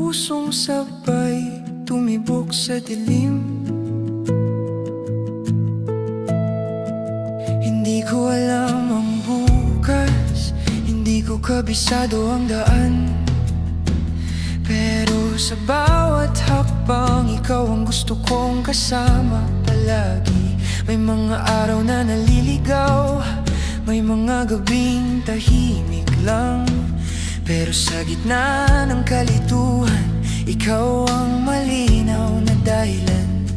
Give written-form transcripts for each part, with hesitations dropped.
pusong sabay tumibok sa dilim. Hindi ko alam ang bukas, hindi ko kabisado ang daan, pero sa bawat hakbang ikaw ang gusto kong kasama palagi. May mga araw na naliligaw, may mga gabing tahimik lang, pero sa gitna ng kalituhan, ikaw ang malinaw na dahilan.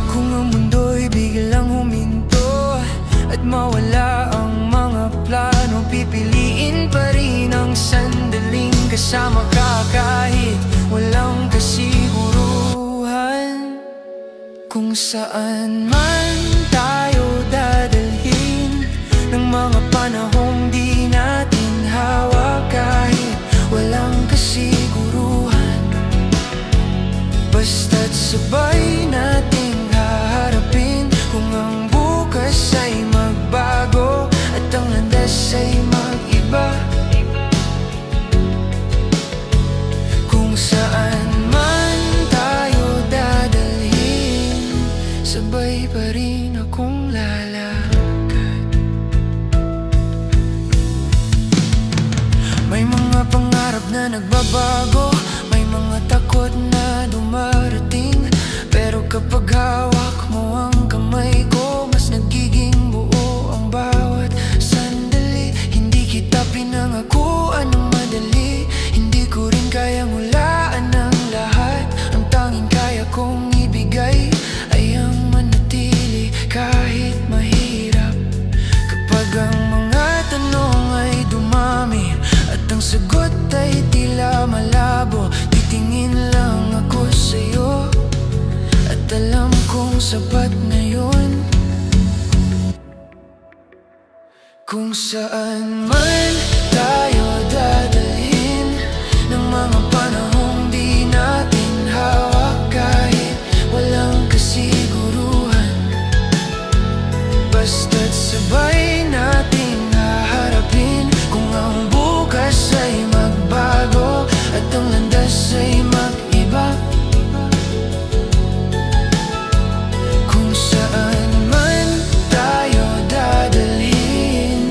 Kung ang mundo'y biglang huminto at mawala ang mga plano, pipiliin pa rin ang sandaling kasama ka kahit walang kasiguruhan. Kung saan man tayo dadalhin ng mga panahong di natin hawak, kahit walang kasiguruhan, basta't sabay nating haharapin. Kung ang bukas ay magbago at ang landas ay mag-iba, kung saan man tayo dadalhin, sabay pa rin akong lalakad. May mga pangarap na nagbabago, may mga takot na dumarating, pero kapag hawak mo ang kamay ko, mas nagiging buo ang bawat sandali. Hindi kita pinangakuan ng madali, hindi ko rin kayang hulaan ang lahat. Ang tanging kaya kong ibigay ay ang manatili kahit mahirap. Kapag ang mga tanong ay dumami at ang sagot ay tila malabo, titingin lang ako sa'yo at alam kong sapat na yun. Kung saan man tayo dadalhin ng mga panahong di natin hawak, kahit walang kasiguruhan, basta't sabay nating haharapin. Kung ang bukas ay magbago at ang landas ay mag-iba, kung saan man tayo dadalhin,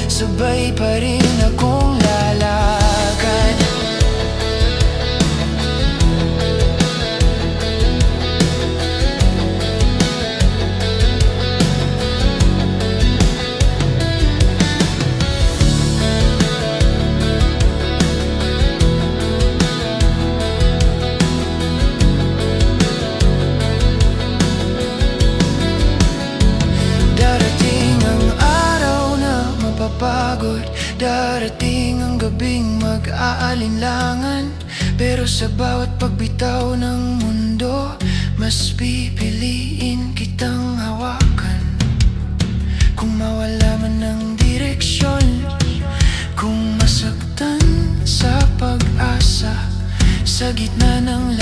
sabay pa rin akong lalakad. Darating ang araw na mapapagod, darating ang gabing mag-aalinlangan, pero sa bawat pagbitaw ng mundo, mas pipiliin kitang hawakan. Kung mawala man ng direksyon, kung masaktan sa pag-asa, sa gitna ng